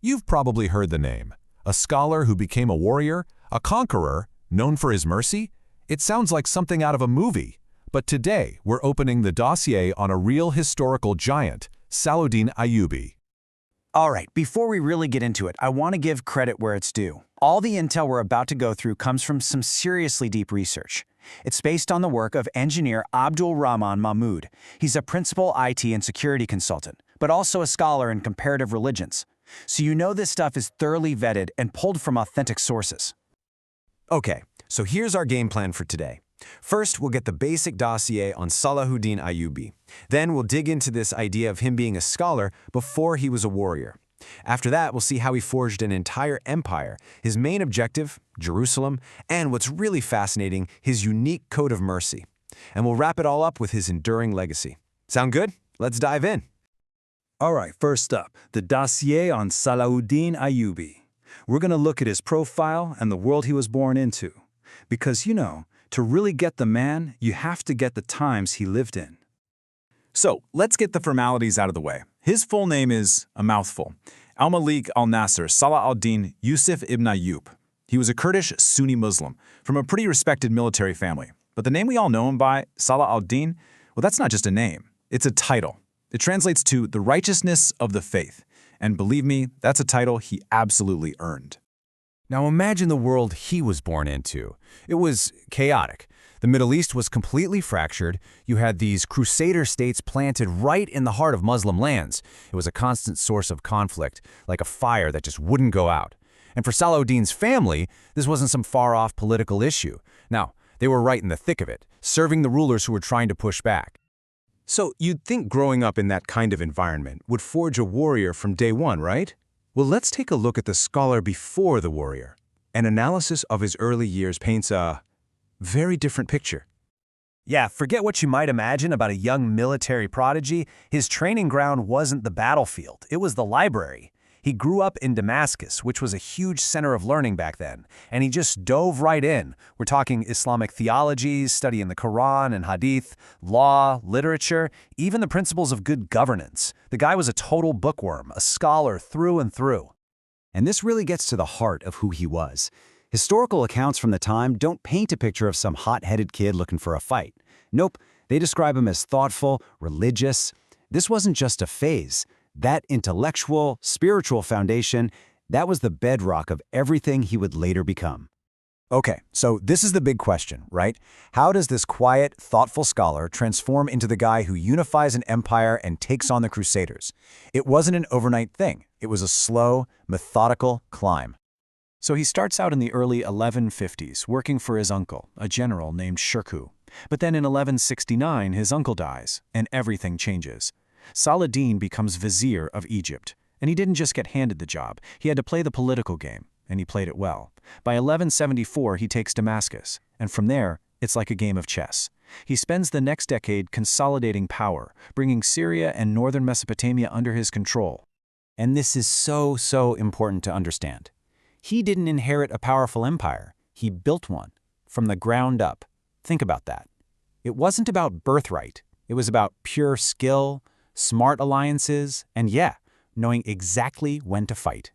You've probably heard the name. A scholar who became a warrior, a conqueror, known for his mercy? It sounds like something out of a movie. But today, we're opening the dossier on a real historical giant, Salahuddin Ayyubi. All right, before we really get into it, I want to give credit where it's due. All the intel we're about to go through comes from some seriously deep research. It's based on the work of engineer Abdul Rahman Mahmoud. He's a principal IT and security consultant, but also a scholar in comparative religions. So you know this stuff is thoroughly vetted and pulled from authentic sources. Okay, so here's our game plan for today. First, we'll get the basic dossier on Salahuddin Ayyubi. Then we'll dig into this idea of him being a scholar before he was a warrior. After that, we'll see how he forged an entire empire, his main objective, Jerusalem, and what's really fascinating, his unique code of mercy. And we'll wrap it all up with his enduring legacy. Sound good? Let's dive in. All right, first up, the dossier on Salahuddin Ayyubi. We're going to look at his profile and the world he was born into. Because, you know, to really get the man, you have to get the times he lived in. So, let's get the formalities out of the way. His full name is a mouthful. Al-Malik al-Nasr Salahuddin Yusuf ibn Ayyub. He was a Kurdish Sunni Muslim from a pretty respected military family. But the name we all know him by, Salahuddin, well, that's not just a name. It's a title. It translates to the righteousness of the faith. And believe me, that's a title he absolutely earned. Now imagine the world he was born into. It was chaotic. The Middle East was completely fractured. You had these crusader states planted right in the heart of Muslim lands. It was a constant source of conflict, like a fire that just wouldn't go out. And for Salahuddin's family, this wasn't some far-off political issue. Now, they were right in the thick of it, serving the rulers who were trying to push back. So you'd think growing up in that kind of environment would forge a warrior from day one, right? Well, let's take a look at the scholar before the warrior. An analysis of his early years paints a very different picture. Yeah, forget what you might imagine about a young military prodigy. His training ground wasn't the battlefield, it was the library. He grew up in Damascus, which was a huge center of learning back then, and he just dove right in. We're talking Islamic theology, studying the Quran and Hadith, law, literature, even the principles of good governance. The guy was a total bookworm, a scholar through and through. And this really gets to the heart of who he was. Historical accounts from the time don't paint a picture of some hot-headed kid looking for a fight. Nope, they describe him as thoughtful, religious. This wasn't just a phase. That intellectual, spiritual foundation, that was the bedrock of everything he would later become. Okay, so this is the big question, right? How does this quiet, thoughtful scholar transform into the guy who unifies an empire and takes on the Crusaders? It wasn't an overnight thing. It was a slow, methodical climb. So he starts out in the early 1150s, working for his uncle, a general named Shirkuh. But then in 1169, his uncle dies, and everything changes. Salahuddin becomes vizier of Egypt, and he didn't just get handed the job. He had to play the political game, and he played it well. By 1174, he takes Damascus, and from there, it's like a game of chess. He spends the next decade consolidating power, bringing Syria and northern Mesopotamia under his control. And this is so important to understand. He didn't inherit a powerful empire. He built one, from the ground up. Think about that. It wasn't about birthright. It was about pure skill, smart alliances, and yeah, knowing exactly when to fight.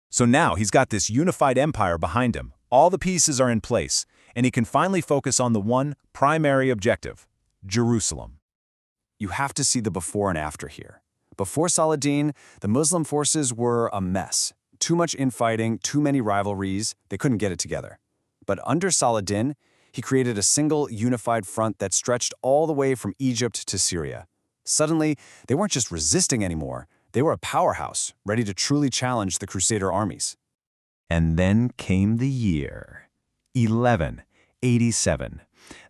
So now he's got this unified empire behind him. All the pieces are in place, and he can finally focus on the one primary objective, Jerusalem. You have to see the before and after here. Before Salahuddin, the Muslim forces were a mess. Too much infighting, too many rivalries, they couldn't get it together. But under Salahuddin, he created a single unified front that stretched all the way from Egypt to Syria. Suddenly, they weren't just resisting anymore, they were a powerhouse, ready to truly challenge the Crusader armies. And then came the year, 1187.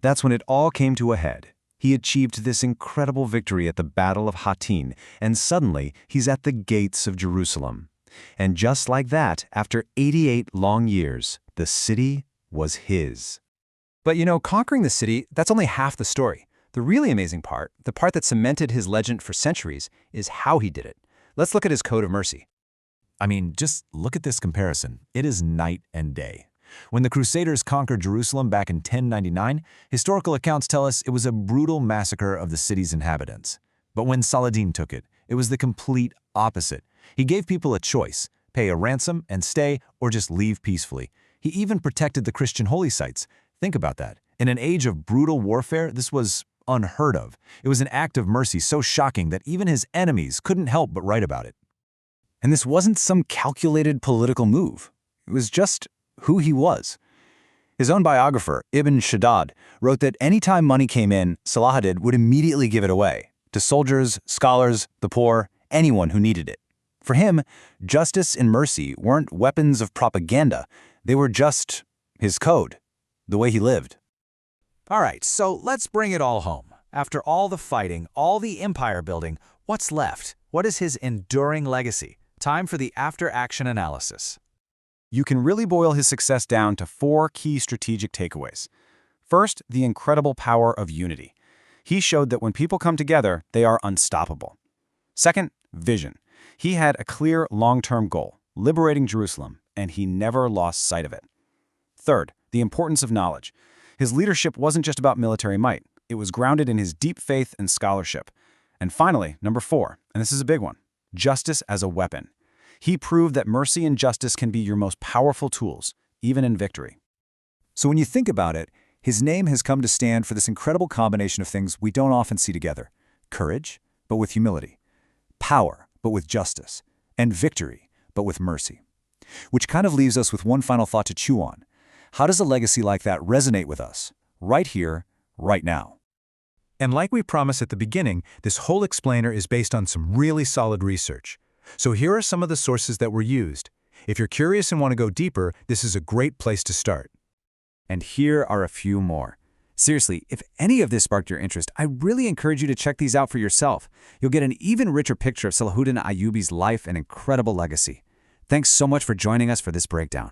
That's when it all came to a head. He achieved this incredible victory at the Battle of Hattin, and suddenly he's at the gates of Jerusalem. And just like that, after 88 long years, the city was his. But you know, conquering the city, that's only half the story. The really amazing part, the part that cemented his legend for centuries, is how he did it. Let's look at his code of mercy. I mean, just look at this comparison. It is night and day. When the Crusaders conquered Jerusalem back in 1099, historical accounts tell us it was a brutal massacre of the city's inhabitants. But when Salahuddin took it, it was the complete opposite. He gave people a choice: pay a ransom and stay, or just leave peacefully. He even protected the Christian holy sites. Think about that. In an age of brutal warfare, this was unheard of. It was an act of mercy so shocking that even his enemies couldn't help but write about it. And this wasn't some calculated political move. It was just who he was. His own biographer, Ibn Shaddad, wrote that anytime money came in, Salahuddin would immediately give it away to soldiers, scholars, the poor, anyone who needed it. For him, justice and mercy weren't weapons of propaganda. They were just his code, the way he lived. All right, so let's bring it all home. After all the fighting, all the empire building, what's left? What is his enduring legacy? Time for the after-action analysis. You can really boil his success down to 4 key strategic takeaways. First, the incredible power of unity. He showed that when people come together, they are unstoppable. Second, vision. He had a clear long-term goal, liberating Jerusalem, and he never lost sight of it. Third, the importance of knowledge. His leadership wasn't just about military might. It was grounded in his deep faith and scholarship. And finally, number 4, and this is a big one, justice as a weapon. He proved that mercy and justice can be your most powerful tools, even in victory. So when you think about it, his name has come to stand for this incredible combination of things we don't often see together. Courage, but with humility. Power, but with justice. And victory, but with mercy. Which kind of leaves us with one final thought to chew on. How does a legacy like that resonate with us? Right here, right now. And like we promised at the beginning, this whole explainer is based on some really solid research. So here are some of the sources that were used. If you're curious and want to go deeper, this is a great place to start. And here are a few more. Seriously, if any of this sparked your interest, I really encourage you to check these out for yourself. You'll get an even richer picture of Salahuddin Ayyubi's life and incredible legacy. Thanks so much for joining us for this breakdown.